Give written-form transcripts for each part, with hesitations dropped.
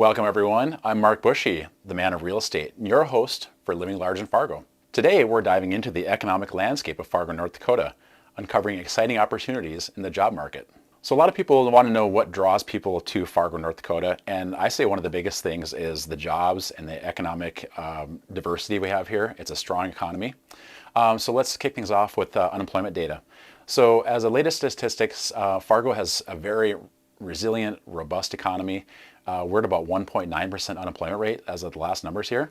Welcome everyone, I'm Mark Bushy, the man of real estate, and your host for Living Large in Fargo. Today we're diving into the economic landscape of Fargo, North Dakota, uncovering exciting opportunities in the job market. So a lot of people want to know what draws people to Fargo, North Dakota, and I say one of the biggest things is the jobs and the economic diversity we have here. It's a strong economy. So let's kick things off with unemployment data. So as the latest statistics, Fargo has a very resilient, robust economy. We're at about 1.9% unemployment rate as of the last numbers here.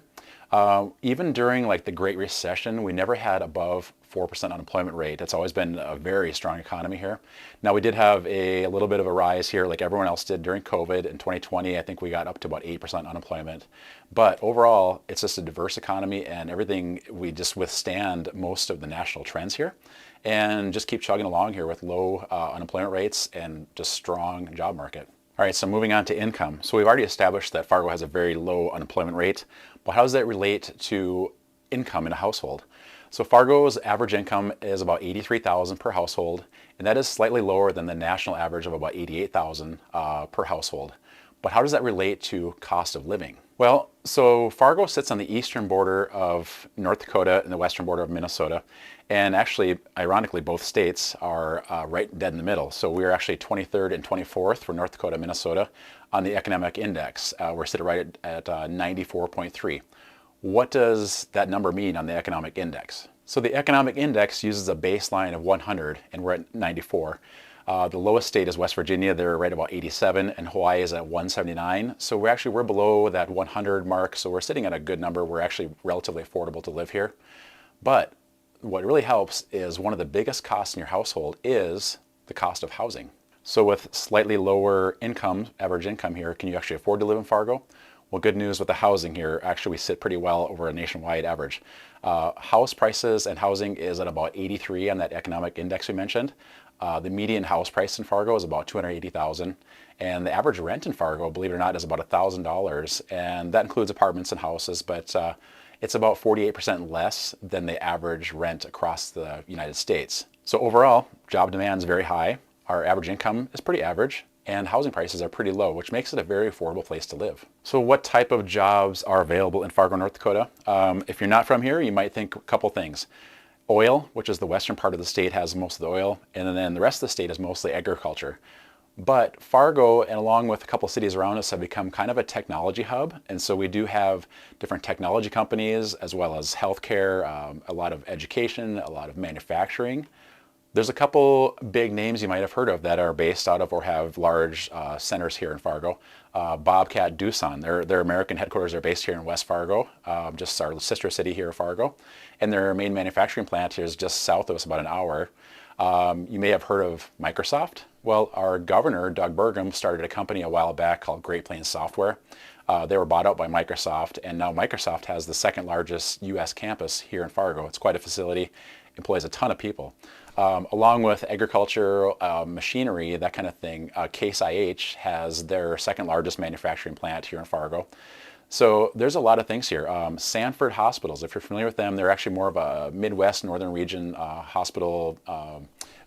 Even during like the Great Recession, we never had above 4% unemployment rate. It's always been a very strong economy here. Now we did have a little bit of a rise here like everyone else did during COVID. In 2020, I think we got up to about 8% unemployment. But overall, it's just a diverse economy and everything, we just withstand most of the national trends here and just keep chugging along here with low unemployment rates and just strong job market. All right, so moving on to income. So we've already established that Fargo has a very low unemployment rate, but how does that relate to income in a household? So Fargo's average income is about $83,000 per household, and that is slightly lower than the national average of about $88,000 per household. But how does that relate to cost of living? Well, so Fargo sits on the eastern border of North Dakota and the western border of Minnesota. And actually, ironically, both states are right dead in the middle. So we're actually 23rd and 24th for North Dakota, Minnesota on the economic index. We're sitting right at 94.3. What does that number mean on the economic index? So the economic index uses a baseline of 100 and we're at 94. The lowest state is West Virginia. They're right about 87, and Hawaii is at 179. So we're below that 100 mark. So we're sitting at a good number. We're actually relatively affordable to live here. But what really helps is one of the biggest costs in your household is the cost of housing. So with slightly lower income, average income here, can you actually afford to live in Fargo? Well, good news with the housing here. Actually, we sit pretty well over a nationwide average. House prices and housing is at about 83 on that economic index we mentioned. The median house price in Fargo is about $280,000, and the average rent in Fargo, believe it or not, is about $1,000, and that includes apartments and houses, but it's about 48% less than the average rent across the United States. So overall, job demand is very high. Our average income is pretty average, and housing prices are pretty low, which makes it a very affordable place to live. So what type of jobs are available in Fargo, North Dakota? If you're not from here, you might think a couple things. Oil, which is the western part of the state, has most of the oil, and then the rest of the state is mostly agriculture. But Fargo, and along with a couple cities around us, have become kind of a technology hub, and so we do have different technology companies as well as healthcare, a lot of education, a lot of manufacturing. There's a couple big names you might have heard of that are based out of or have large centers here in Fargo. Bobcat Doosan, their American headquarters are based here in West Fargo, just our sister city here in Fargo. And their main manufacturing plant is just south of us, about an hour. You may have heard of Microsoft. Well, our governor, Doug Burgum, started a company a while back called Great Plains Software. They were bought out by Microsoft, and now Microsoft has the second largest U.S. campus here in Fargo. It's quite a facility, employs a ton of people. Along with agriculture, machinery, that kind of thing, Case IH has their second largest manufacturing plant here in Fargo. So there's a lot of things here. Sanford Hospitals, if you're familiar with them, they're actually more of a Midwest, Northern region hospital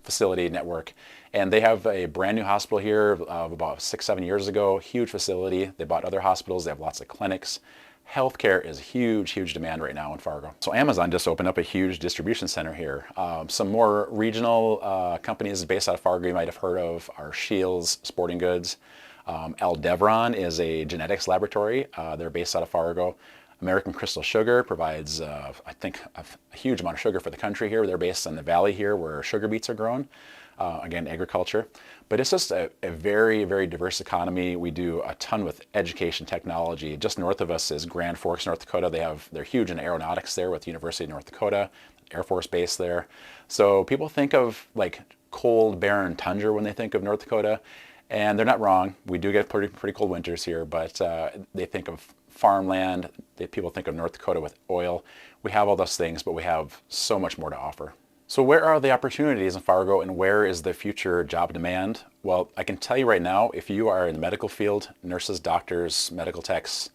facility network. And they have a brand new hospital here about 6-7 years ago, huge facility. They bought other hospitals, they have lots of clinics. Healthcare is huge demand right now in Fargo. So Amazon just opened up a huge distribution center here. Some more regional companies based out of Fargo you might have heard of are Shields Sporting Goods. Aldevron is a genetics laboratory. They're based out of Fargo. American Crystal Sugar provides, I think, a huge amount of sugar for the country here. They're based in the valley here where sugar beets are grown. Again, agriculture. But it's just a very diverse economy. We do a ton with education technology. Just north of us is Grand Forks, North Dakota. They're huge in aeronautics there with the University of North Dakota, Air Force Base there. So people think of like cold, barren tundra when they think of North Dakota. And they're not wrong. We do get pretty cold winters here, but they think of farmland. People think of North Dakota with oil. We have all those things, but we have so much more to offer. So where are the opportunities in Fargo and where is the future job demand? Well, I can tell you right now, if you are in the medical field, nurses, doctors, medical techs,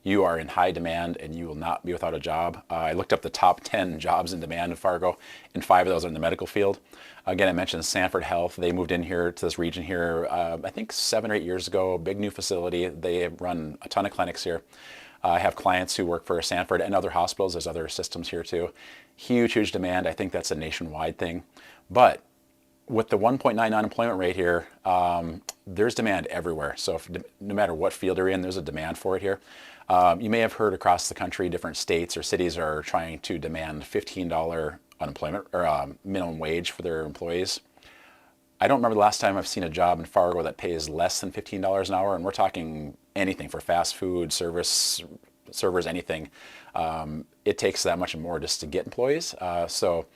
you are in high demand and you will not be without a job. I looked up the top 10 jobs in demand in Fargo, and 5 of those are in the medical field. Again, I mentioned Sanford Health. They moved in here to this region here, I think 7 or 8 years ago, big new facility. They run a ton of clinics here. I have clients who work for Sanford and other hospitals. There's other systems here too. Huge, huge demand. I think that's a nationwide thing. But with the 1.9 unemployment rate here, there's demand everywhere. So no matter what field you're in, there's a demand for it here. You may have heard across the country, different states or cities are trying to demand $15 unemployment or minimum wage for their employees. I don't remember the last time I've seen a job in Fargo that pays less than $15 an hour, and we're talking anything for fast food, servers, anything. It takes that much and more just to get employees. So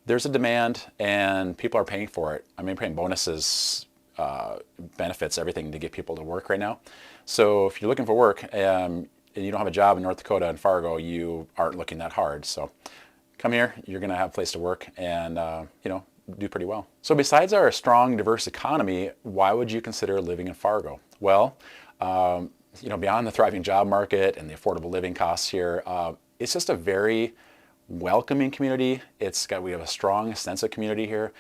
there's a demand, and people are paying for it. I mean, paying bonuses, benefits, everything to get people to work right now. So if you're looking for work and you don't have a job in North Dakota and Fargo, you aren't looking that hard. So come here, you're going to have a place to work and, do pretty well. So besides our strong, diverse economy, why would you consider living in Fargo? Well, beyond the thriving job market and the affordable living costs here, it's just a very welcoming community. We have a strong sense of community here.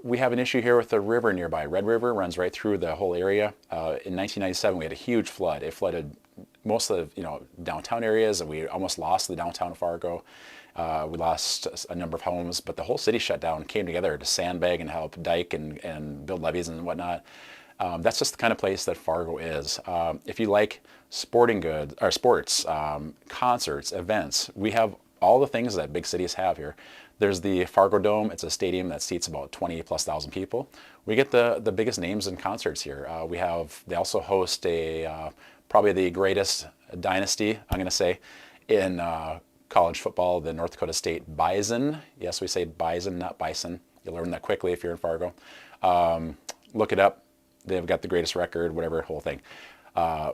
We have an issue here with the river nearby. Red River runs right through the whole area. In 1997, we had a huge flood. It flooded most of the downtown areas, and we almost lost the downtown of Fargo. We lost a number of homes, but the whole city shut down and came together to sandbag and help dike and build levees and whatnot. That's just the kind of place that Fargo is. If you like sporting goods or sports, concerts, events, we have all the things that big cities have here. There's the Fargo Dome. It's a stadium that seats about 20,000+ people. We get the biggest names in concerts here. They also host probably the greatest dynasty, I'm going to say, in college football, the North Dakota State Bison. Yes, we say Bison, not Bison. You'll learn that quickly if you're in Fargo. Look it up. They've got the greatest record, whatever, whole thing.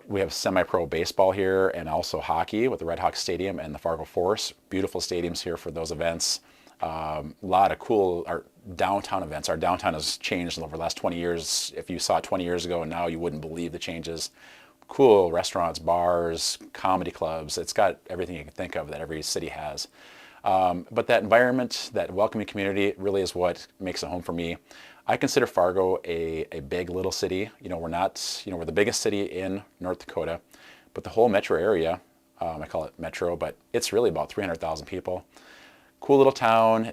We have semi-pro baseball here and also hockey with the Red Hawks Stadium and the Fargo Force. Beautiful stadiums here for those events. A lot of cool downtown events. Our downtown has changed over the last 20 years. If you saw it 20 years ago and now, you wouldn't believe the changes. Cool restaurants, bars, comedy clubs. It's got everything you can think of that every city has. But that environment, that welcoming community really is what makes it home for me. I consider Fargo a big little city. We're not, we're the biggest city in North Dakota, but the whole metro area, I call it metro, but it's really about 300,000 people. Cool little town,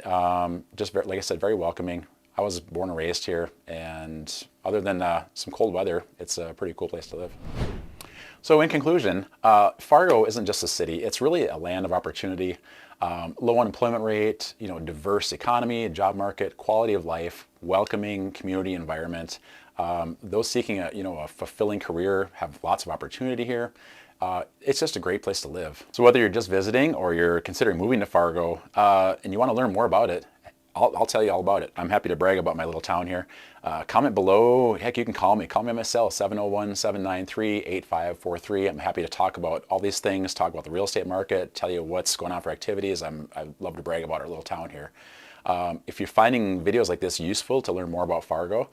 just like I said, very welcoming. I was born and raised here, and other than some cold weather, it's a pretty cool place to live. So in conclusion, Fargo isn't just a city, it's really a land of opportunity. Low unemployment rate, diverse economy, job market, quality of life, welcoming community environment. Those seeking a fulfilling career have lots of opportunity here. It's just a great place to live. So whether you're just visiting or you're considering moving to Fargo and you want to learn more about it, I'll tell you all about it. I'm happy to brag about my little town here. Comment below. Heck, you can call me. Call me on my cell, 701-793-8543. I'm happy to talk about all these things, talk about the real estate market, tell you what's going on for activities. I love to brag about our little town here. If you're finding videos like this useful to learn more about Fargo,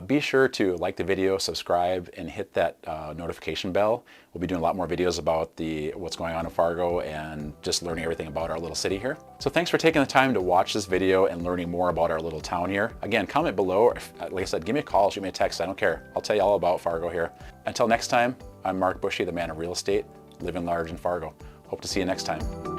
be sure to like the video, subscribe, and hit that notification bell. We'll be doing a lot more videos about what's going on in Fargo and just learning everything about our little city here. So thanks for taking the time to watch this video and learning more about our little town here. Again, comment below. Like I said, give me a call, shoot me a text. I don't care. I'll tell you all about Fargo here. Until next time, I'm Mark Bushy, the man of real estate, living large in Fargo. Hope to see you next time.